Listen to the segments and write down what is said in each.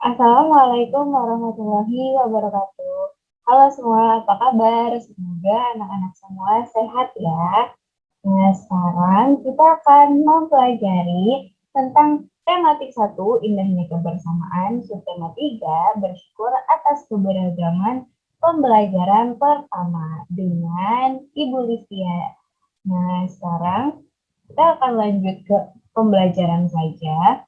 Assalamualaikum warahmatullahi wabarakatuh. Halo semua, apa kabar? Semoga anak-anak semua sehat ya. Nah, sekarang kita akan mempelajari tentang tematik 1, indahnya kebersamaan, subtema 3, bersyukur atas keberagaman, pembelajaran pertama dengan Ibu Livia. Nah, sekarang kita akan lanjut ke pembelajaran saja.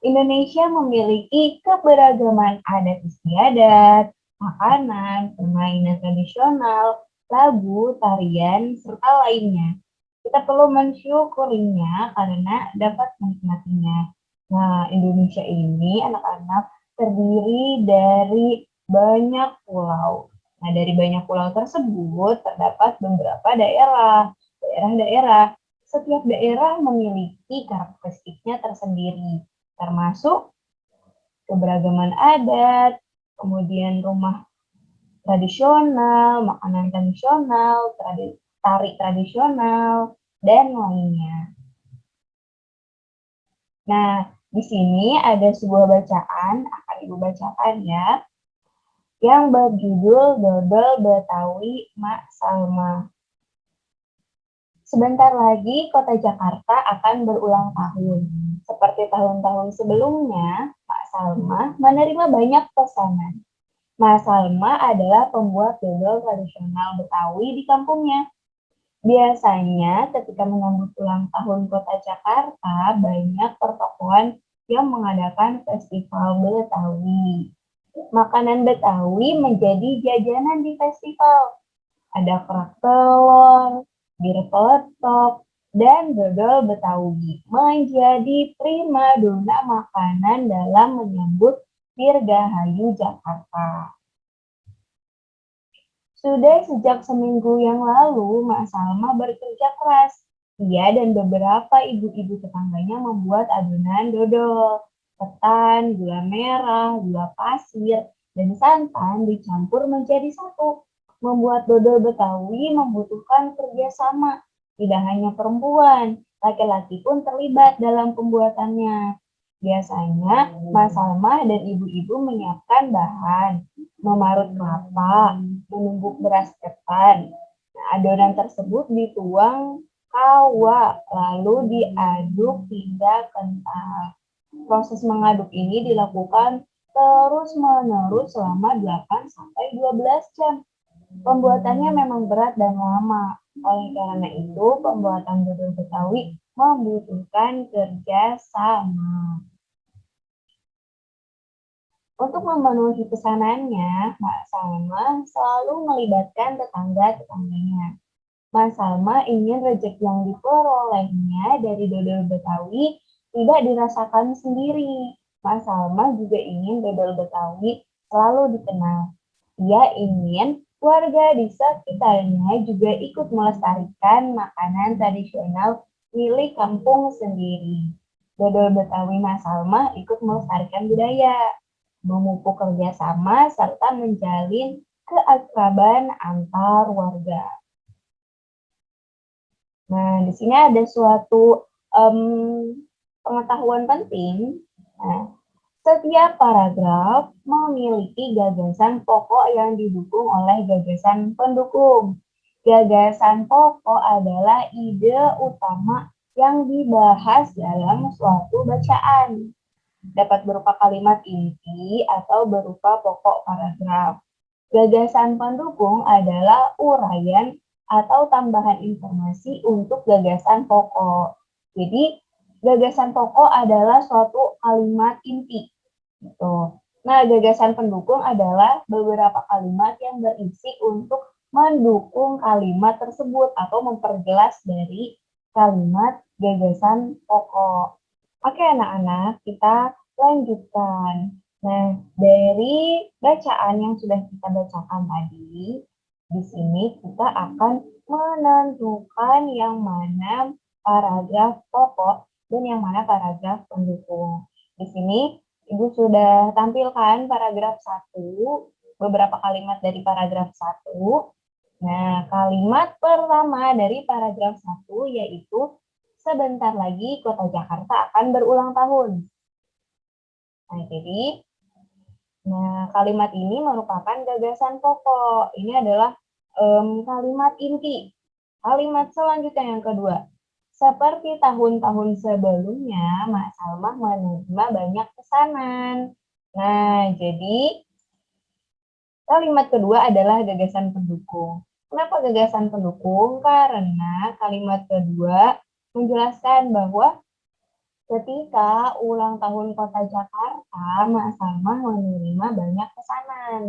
Indonesia memiliki keberagaman adat istiadat, makanan, permainan tradisional, lagu, tarian, serta lainnya. Kita perlu mensyukurinya karena dapat menikmatinya. Nah, Indonesia ini anak-anak terdiri dari banyak pulau. Nah, dari banyak pulau tersebut terdapat beberapa daerah-daerah. Setiap daerah memiliki karakteristiknya tersendiri termasuk keberagaman adat, kemudian rumah tradisional, makanan tradisional, tari tradisional, dan lainnya. Nah, di sini ada sebuah bacaan, akan Ibu bacakan ya, yang berjudul Dodol Betawi Mak Salma. Sebentar lagi kota Jakarta akan berulang tahun. Seperti tahun-tahun sebelumnya, Pak Salma menerima banyak pesanan. Mas Salma adalah pembuat dodol tradisional Betawi di kampungnya. Biasanya ketika menyambut ulang tahun kota Jakarta, banyak pertokoan yang mengadakan festival Betawi. Makanan Betawi menjadi jajanan di festival. Ada kerak telur, bir peletok, dan dodol Betawi menjadi primadona makanan dalam menyambut Dirgahayu Jakarta. Sudah sejak seminggu yang lalu, Mak Salma bekerja keras. Ia dan beberapa ibu-ibu tetangganya membuat adonan dodol, ketan, gula merah, gula pasir, dan santan dicampur menjadi satu. Membuat dodol Betawi membutuhkan kerjasama. Tidak hanya perempuan, laki-laki pun terlibat dalam pembuatannya. Biasanya, Mas Salma dan ibu-ibu menyiapkan bahan, memarut kelapa, menumbuk beras ketan. Nah, adonan tersebut dituang kawa, lalu diaduk hingga kental. Proses mengaduk ini dilakukan terus-menerus selama 8 sampai 12 jam. Pembuatannya memang berat dan lama. Oleh karena itu, pembuatan dodol Betawi membutuhkan kerja sama. Untuk memenuhi pesanannya, Mbak Salma selalu melibatkan tetangga-tetangganya. Mbak Salma ingin rezeki yang diperolehnya dari dodol Betawi tidak dirasakan sendiri. Mbak Salma juga ingin dodol Betawi selalu dikenal. Ia ingin warga di sekitarnya juga ikut melestarikan makanan tradisional milik kampung sendiri. Dodol Betawi Mas Salma ikut melestarikan budaya, memupuk kerjasama, serta menjalin keakraban antar warga. Nah, di sini ada suatu pengetahuan penting. Nah, setiap paragraf memiliki gagasan pokok yang didukung oleh gagasan pendukung. Gagasan pokok adalah ide utama yang dibahas dalam suatu bacaan. Dapat berupa kalimat inti atau berupa pokok paragraf. Gagasan pendukung adalah uraian atau tambahan informasi untuk gagasan pokok. Jadi, gagasan pokok adalah suatu kalimat inti. Gitu. Nah, gagasan pendukung adalah beberapa kalimat yang berisi untuk mendukung kalimat tersebut atau memperjelas dari kalimat gagasan pokok. Oke anak-anak, kita lanjutkan. Nah, dari bacaan yang sudah kita bacakan tadi, di sini kita akan menentukan yang mana paragraf pokok dan yang mana paragraf pendukung. Di sini Ibu sudah tampilkan paragraf 1, beberapa kalimat dari paragraf 1. Nah, kalimat pertama dari paragraf 1 yaitu sebentar lagi Kota Jakarta akan berulang tahun. Nah, jadi Nah, kalimat ini merupakan gagasan pokok. Ini adalah kalimat inti. Kalimat selanjutnya yang kedua. Seperti tahun-tahun sebelumnya, Mak Salma menerima banyak pesanan. Nah, jadi kalimat kedua adalah gagasan pendukung. Kenapa gagasan pendukung? Karena kalimat kedua menjelaskan bahwa ketika ulang tahun Kota Jakarta, Mak Salma menerima banyak pesanan.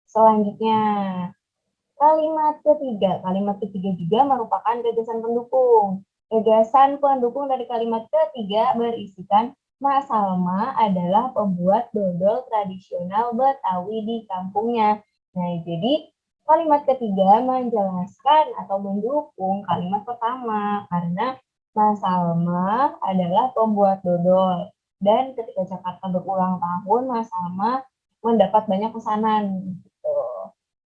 Selanjutnya, kalimat ketiga juga merupakan gagasan pendukung. Gagasan pendukung dari kalimat ketiga berisikan Mak Salma adalah pembuat dodol tradisional Betawi di kampungnya. Nah, jadi kalimat ketiga menjelaskan atau mendukung kalimat pertama karena Mak Salma adalah pembuat dodol. Dan ketika Jakarta berulang tahun, Mak Salma mendapat banyak pesanan. Gitu.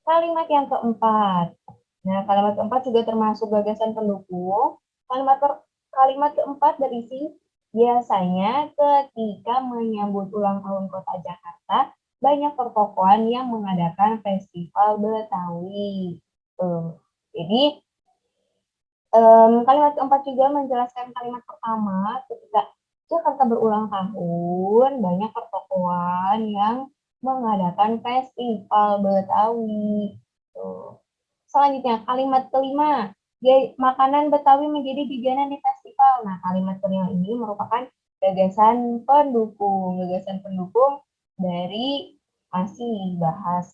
Kalimat yang keempat. Nah, kalimat keempat juga termasuk gagasan pendukung. Kalimat keempat berisi biasanya ketika menyambut ulang tahun Kota Jakarta, banyak pertokoan yang mengadakan festival Betawi. Jadi, kalimat keempat juga menjelaskan kalimat pertama ketika Jakarta berulang tahun, banyak pertokoan yang mengadakan festival Betawi. Tuh. Selanjutnya, kalimat kelima, makanan Betawi menjadi jajanan di festival. Nah, kalimat kelima ini merupakan gagasan pendukung. Gagasan pendukung dari masih bahas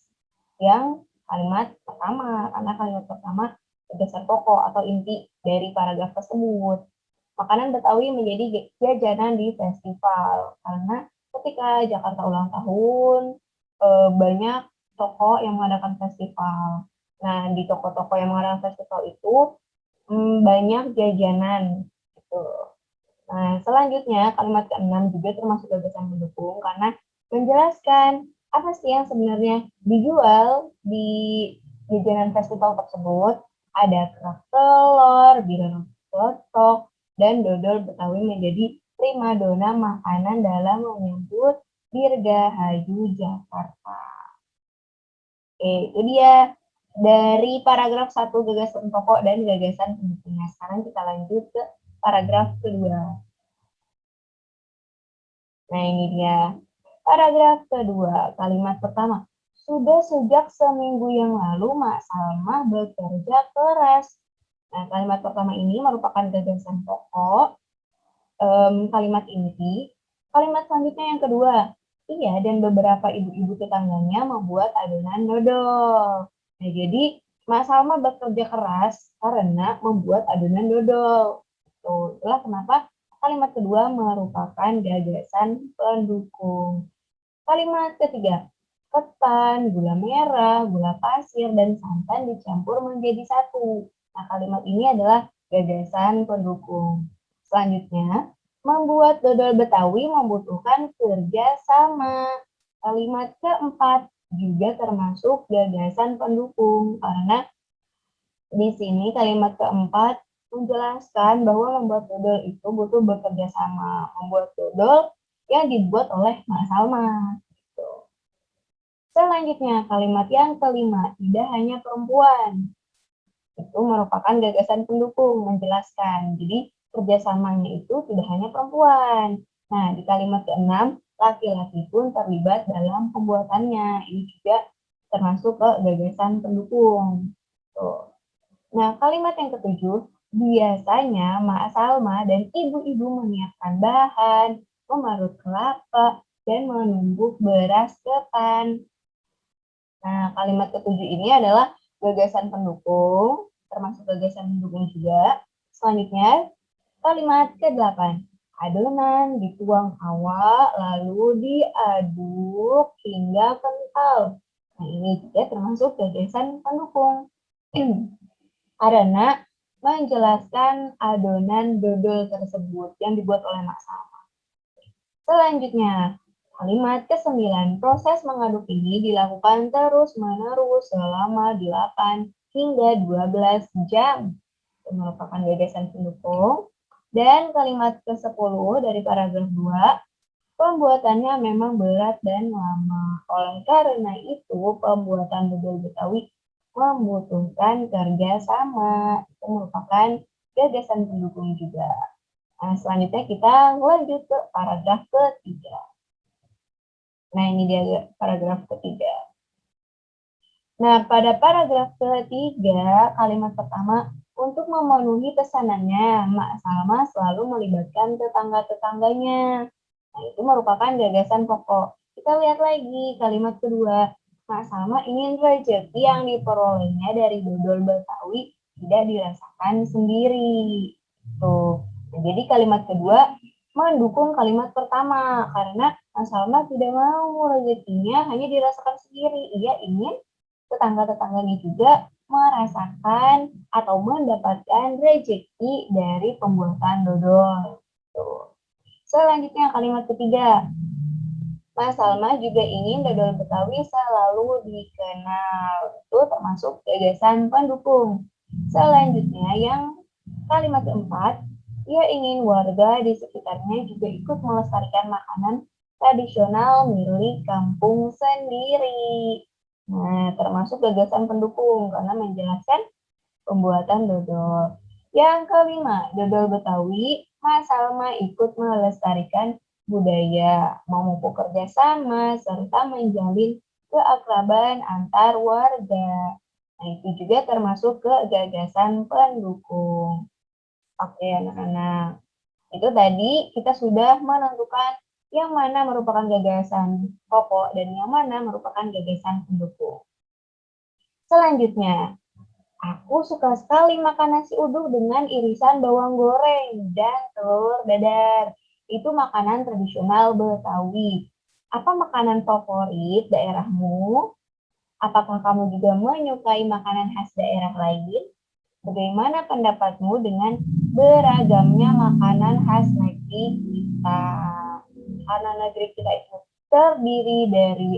yang kalimat pertama. Karena kalimat pertama gagasan pokok atau inti dari paragraf tersebut. Makanan Betawi menjadi jajanan di festival. Karena ketika Jakarta ulang tahun, banyak toko yang mengadakan festival. Nah, di toko-toko yang mengadakan festival itu banyak jajanan. Gitu. Nah, selanjutnya kalimat keenam juga termasuk gagasan mendukung karena menjelaskan apa sih yang sebenarnya dijual di jajanan festival tersebut. Ada kerak telur, biranak peletok, dan dodol Betawi menjadi primadona makanan dalam menyambut Dirgahayu Jakarta. Oke, itu dia dari paragraf 1 gagasan pokok dan gagasan pendukungnya. Sekarang kita lanjut ke paragraf kedua. Nah, ini dia. Paragraf kedua, kalimat pertama. Sudah sejak seminggu yang lalu, Mak Salma bekerja keras. Nah, kalimat pertama ini merupakan gagasan pokok, kalimat inti. Kalimat selanjutnya yang kedua. Iya, dan beberapa ibu-ibu tetangganya membuat adonan dodol. Nah, jadi Mak Salma bekerja keras karena membuat adonan dodol. Tuh, itulah kenapa kalimat kedua merupakan gagasan pendukung. Kalimat ketiga, ketan, gula merah, gula pasir, dan santan dicampur menjadi satu. Nah, kalimat ini adalah gagasan pendukung. Selanjutnya, membuat dodol Betawi membutuhkan kerja sama. Kalimat keempat juga termasuk gagasan pendukung karena di sini kalimat keempat menjelaskan bahwa membuat dodol itu butuh bekerja sama. Membuat dodol yang dibuat oleh Mak Salma. Gitu. Selanjutnya, kalimat yang kelima, tidak hanya perempuan. Itu merupakan gagasan pendukung, menjelaskan. Jadi, kerjasamanya itu tidak hanya perempuan. Nah, di kalimat keenam, laki-laki pun terlibat dalam pembuatannya. Ini juga termasuk ke gagasan pendukung. Tuh. Nah, kalimat yang ketujuh, biasanya Mak Salma dan ibu-ibu menyiapkan bahan, memarut kelapa, dan menumbuk beras ketan. Nah, kalimat ketujuh ini adalah gagasan pendukung, termasuk gagasan pendukung juga. Selanjutnya, kalimat ke-8. Adonan dituang awal, lalu diaduk hingga kental. Nah, ini juga termasuk gagasan pendukung. Karena menjelaskan adonan dodol tersebut yang dibuat oleh Mak Salma. Selanjutnya, kalimat ke-9, proses mengaduk ini dilakukan terus-menerus selama 8 hingga 12 jam. Itu merupakan gagasan pendukung. Dan kalimat ke-10 dari paragraf 2, Pembuatannya memang berat dan lama. Oleh karena itu, pembuatan dodol Betawi membutuhkan kerja sama. Itu merupakan gagasan pendukung juga. Nah, selanjutnya kita lanjut ke paragraf ketiga. Nah, ini dia paragraf ketiga. Nah, pada paragraf ketiga, kalimat pertama, untuk memenuhi pesanannya, Mak Salma selalu melibatkan tetangga-tetangganya. Nah, itu merupakan gagasan pokok. Kita lihat lagi kalimat kedua, Mak Salma ingin rezeki yang diperolehnya dari dodol Betawi tidak dirasakan sendiri. Tuh. Nah, jadi kalimat kedua mendukung kalimat pertama karena Mak Salma tidak mau rezekinya hanya dirasakan sendiri. Ia ingin tetangga-tetangganya juga merasakan atau mendapatkan rezeki dari pembuatan dodol. Tuh. Selanjutnya kalimat ketiga, Mas Salma juga ingin dodol Betawi selalu dikenal. Itu termasuk gagasan pendukung. Selanjutnya yang kalimat keempat, ia ingin warga di sekitarnya juga ikut melestarikan makanan tradisional milik kampung sendiri. Nah, termasuk gagasan pendukung karena menjelaskan pembuatan dodol. Yang kelima, dodol Betawi, Mas Salma ikut melestarikan budaya, memupuk kerjasama, serta menjalin keakraban antar warga. Nah, itu juga termasuk ke gagasan pendukung. Oke, anak-anak. Itu tadi kita sudah menentukan yang mana merupakan gagasan pokok dan yang mana merupakan gagasan pendukung. Selanjutnya, aku suka sekali makan nasi uduk dengan irisan bawang goreng dan telur dadar. Itu makanan tradisional Betawi. Apa makanan favorit daerahmu? Apakah kamu juga menyukai makanan khas daerah lain? Bagaimana pendapatmu dengan beragamnya makanan khas negeri kita? Karena negeri kita itu terdiri dari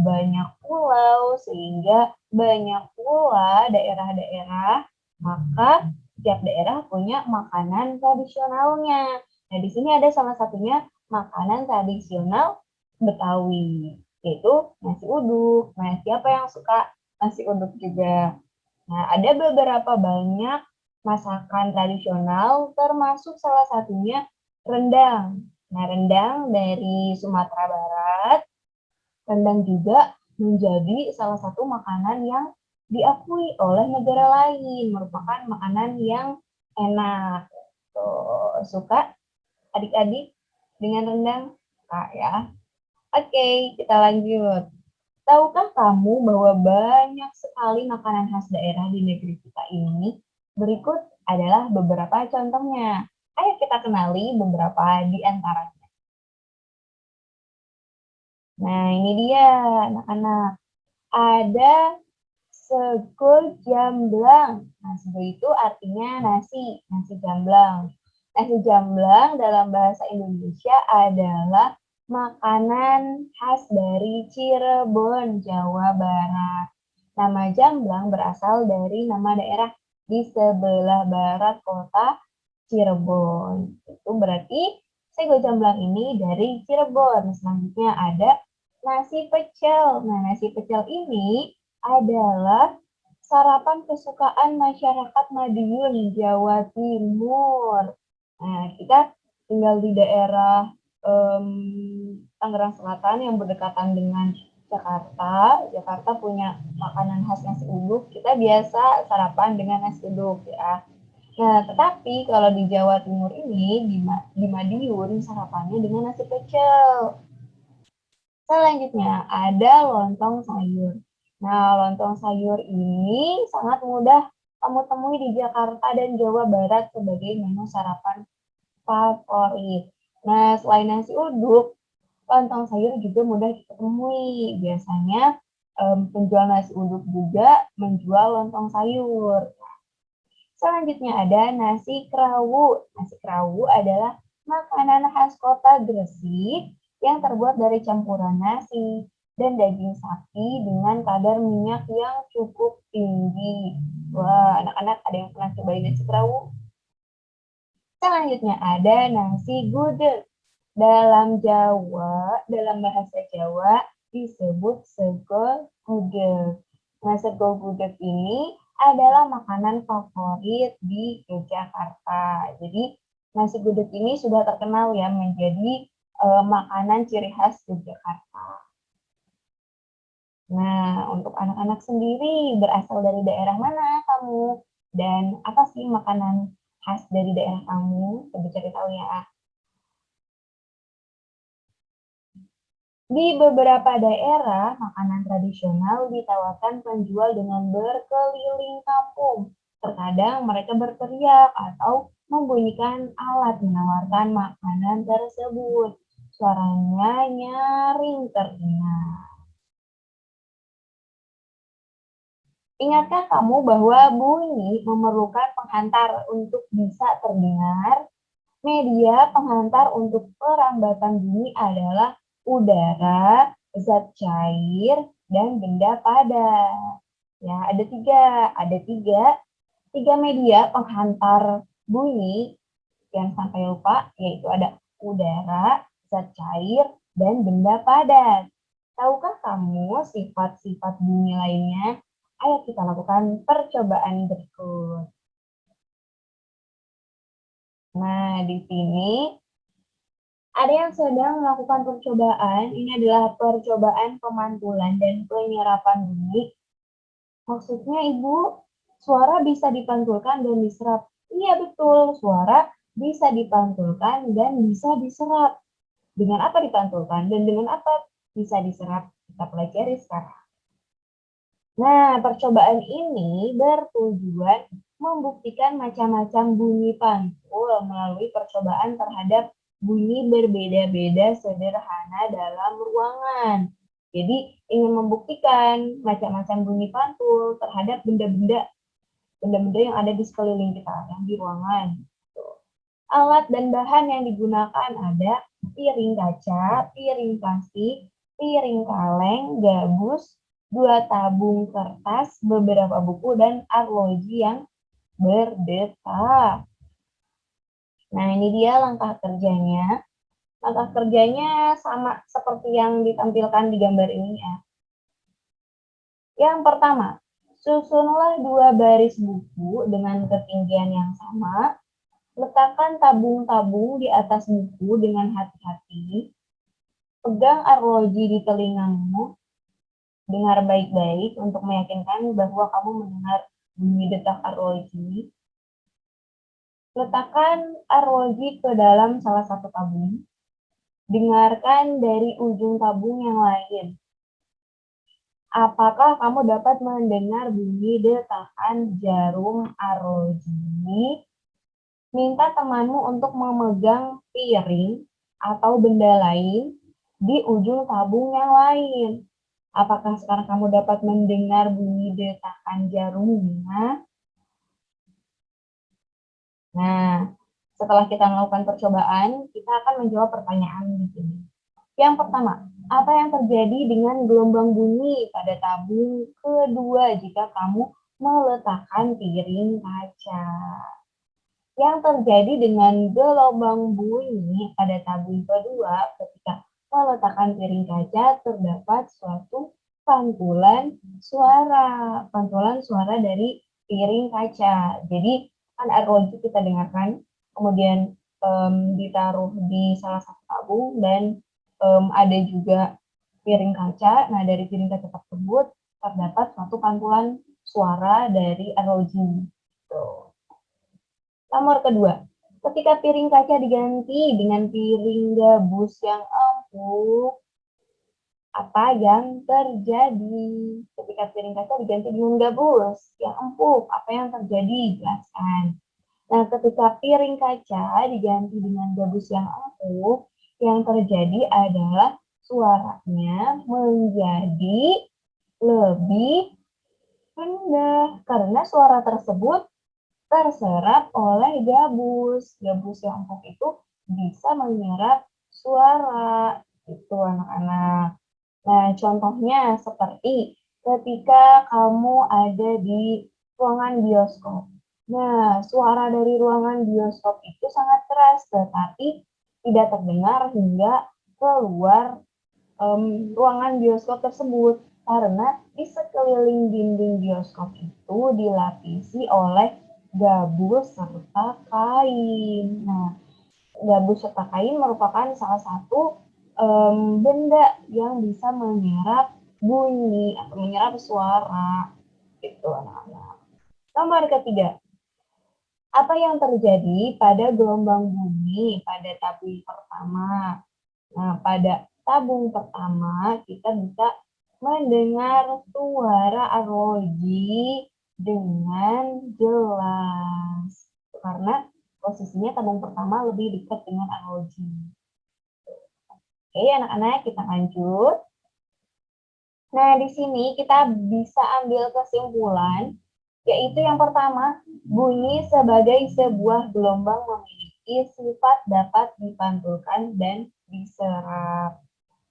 banyak pulau, sehingga banyak pula daerah-daerah, maka setiap daerah punya makanan tradisionalnya. Nah, di sini ada salah satunya makanan tradisional Betawi, yaitu nasi uduk. Nah, siapa yang suka nasi uduk juga? Nah, ada beberapa banyak masakan tradisional, termasuk salah satunya rendang. Nah, rendang dari Sumatera Barat, rendang juga menjadi salah satu makanan yang diakui oleh negara lain, merupakan makanan yang enak. Tuh, suka adik-adik dengan rendang? Suka ya. Oke, kita lanjut. Tahukah kamu bahwa banyak sekali makanan khas daerah di negeri kita ini? Berikut adalah beberapa contohnya. Ayo kita kenali beberapa di antaranya. Nah, ini dia anak-anak. Ada sego jamblang. Nah, sego itu artinya nasi jamblang. Nasi jamblang dalam bahasa Indonesia adalah makanan khas dari Cirebon, Jawa Barat. Nama jamblang berasal dari nama daerah di sebelah barat kota Cirebon. Itu berarti sego jamblang ini dari Cirebon. Selanjutnya ada nasi pecel. Nah, nasi pecel ini adalah sarapan kesukaan masyarakat Madiun, Jawa Timur. Nah, kita tinggal di daerah Tangerang Selatan yang berdekatan dengan Jakarta. Jakarta punya makanan khas nasi uduk. Kita biasa sarapan dengan nasi uduk ya. Nah, tetapi kalau di Jawa Timur ini, di Madiun, sarapannya dengan nasi pecel. Selanjutnya, ada lontong sayur. Nah, lontong sayur ini sangat mudah kamu temui di Jakarta dan Jawa Barat sebagai menu sarapan favorit. Nah, selain nasi uduk, lontong sayur juga mudah ditemui. Biasanya penjual nasi uduk juga menjual lontong sayur. Selanjutnya ada nasi kerawu. Nasi kerawu adalah makanan khas kota Gresik yang terbuat dari campuran nasi dan daging sapi dengan kadar minyak yang cukup tinggi. Wah, anak-anak ada yang pernah cobain nasi kerawu? Selanjutnya ada nasi gudeg. Dalam bahasa Jawa disebut sego gudeg. Nah, sego gudeg ini adalah makanan favorit di Yogyakarta. Jadi, nasi gudeg ini sudah terkenal ya menjadi makanan ciri khas Yogyakarta. Nah, untuk anak-anak sendiri berasal dari daerah mana kamu? Dan apa sih makanan khas dari daerah kamu? Coba cari tahu ya. Di beberapa daerah, makanan tradisional ditawarkan penjual dengan berkeliling kampung. Terkadang mereka berteriak atau membunyikan alat menawarkan makanan tersebut. Suaranya nyaring terdengar. Ingatkah kamu bahwa bunyi memerlukan penghantar untuk bisa terdengar? Media penghantar untuk perambatan bunyi adalah udara, zat cair, dan benda padat. Ya, ada tiga media penghantar bunyi yang sampai lupa, yaitu ada udara, zat cair, dan benda padat. Tahukah kamu sifat-sifat bunyi lainnya? Ayo kita lakukan percobaan berikut. Nah, di sini ada yang sedang melakukan percobaan. Ini adalah percobaan pemantulan dan penyerapan bunyi. Maksudnya, Ibu, suara bisa dipantulkan dan diserap. Iya, betul. Suara bisa dipantulkan dan bisa diserap. Dengan apa dipantulkan dan dengan apa bisa diserap? Kita pelajari sekarang. Nah, percobaan ini bertujuan membuktikan macam-macam bunyi pantul melalui percobaan terhadap bunyi berbeda-beda sederhana dalam ruangan. Jadi, ingin membuktikan macam-macam bunyi pantul terhadap benda-benda yang ada di sekeliling kita, yang di ruangan. Alat dan bahan yang digunakan ada piring kaca, piring plastik, piring kaleng, gabus, 2 tabung kertas, beberapa buku, dan arloji yang berdetak. Nah, ini dia langkah kerjanya. Langkah kerjanya sama seperti yang ditampilkan di gambar ini ya. Yang pertama, susunlah 2 baris buku dengan ketinggian yang sama. Letakkan tabung-tabung di atas buku dengan hati-hati. Pegang arloji di telingamu. Dengar baik-baik untuk meyakinkan bahwa kamu mendengar bunyi detak arloji. Letakkan arloji ke dalam salah satu tabung. Dengarkan dari ujung tabung yang lain. Apakah kamu dapat mendengar bunyi detakan jarum arloji? Minta temanmu untuk memegang piring atau benda lain di ujung tabung yang lain. Apakah sekarang kamu dapat mendengar bunyi detakan jarumnya? Nah, setelah kita melakukan percobaan, kita akan menjawab pertanyaan di sini. Yang pertama, apa yang terjadi dengan gelombang bunyi pada tabung kedua jika kamu meletakkan piring kaca? Yang terjadi dengan gelombang bunyi pada tabung kedua ketika meletakkan piring kaca terdapat suatu pantulan suara dari piring kaca. Jadi kan arloji kita dengarkan, kemudian ditaruh di salah satu tabung dan ada juga piring kaca. Nah, dari piring kaca tersebut terdapat suatu pantulan suara dari arloji. Tuh. Nomor kedua, ketika piring kaca diganti dengan piring gabus yang empuk, apa yang terjadi? Ketika piring kaca diganti dengan gabus yang empuk, apa yang terjadi? Jelaskan. Nah, ketika piring kaca diganti dengan gabus yang empuk, yang terjadi adalah suaranya menjadi lebih rendah karena suara tersebut terserap oleh gabus. Gabus yang empuk itu bisa menyerap suara. Itu anak-anak. Nah, contohnya seperti ketika kamu ada di ruangan bioskop. Nah, suara dari ruangan bioskop itu sangat keras, tetapi tidak terdengar hingga keluar ruangan bioskop tersebut karena di sekeliling dinding bioskop itu dilapisi oleh gabus serta kain. Nah, gabus serta kain merupakan salah satu benda yang bisa menyerap bunyi atau menyerap suara gitu anak-anak. Nomor ketiga, apa yang terjadi pada gelombang bumi pada tabung pertama? Nah, pada tabung pertama kita bisa mendengar suara arloji dengan jelas. Karena posisinya tabung pertama lebih dekat dengan arloji. Oke, anak-anak kita lanjut. Nah, di sini kita bisa ambil kesimpulan, yaitu yang pertama, bunyi sebagai sebuah gelombang memiliki sifat dapat dipantulkan dan diserap.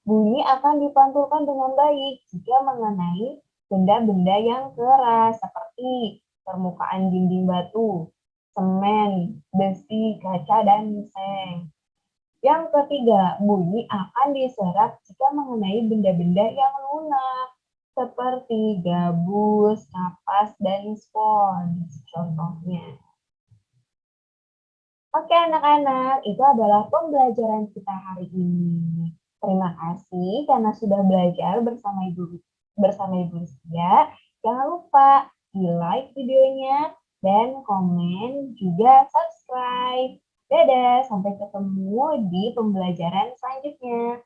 Bunyi akan dipantulkan dengan baik jika mengenai benda-benda yang keras seperti permukaan dinding batu, semen, besi, kaca, dan seng. Yang ketiga, bunyi akan diserap jika mengenai benda-benda yang lunak seperti gabus, kapas, dan spons contohnya. Oke anak-anak, itu adalah pembelajaran kita hari ini. Terima kasih karena sudah belajar bersama Ibu Lucia. Jangan lupa di-like videonya dan komen juga subscribe. Dadah, sampai ketemu di pembelajaran selanjutnya.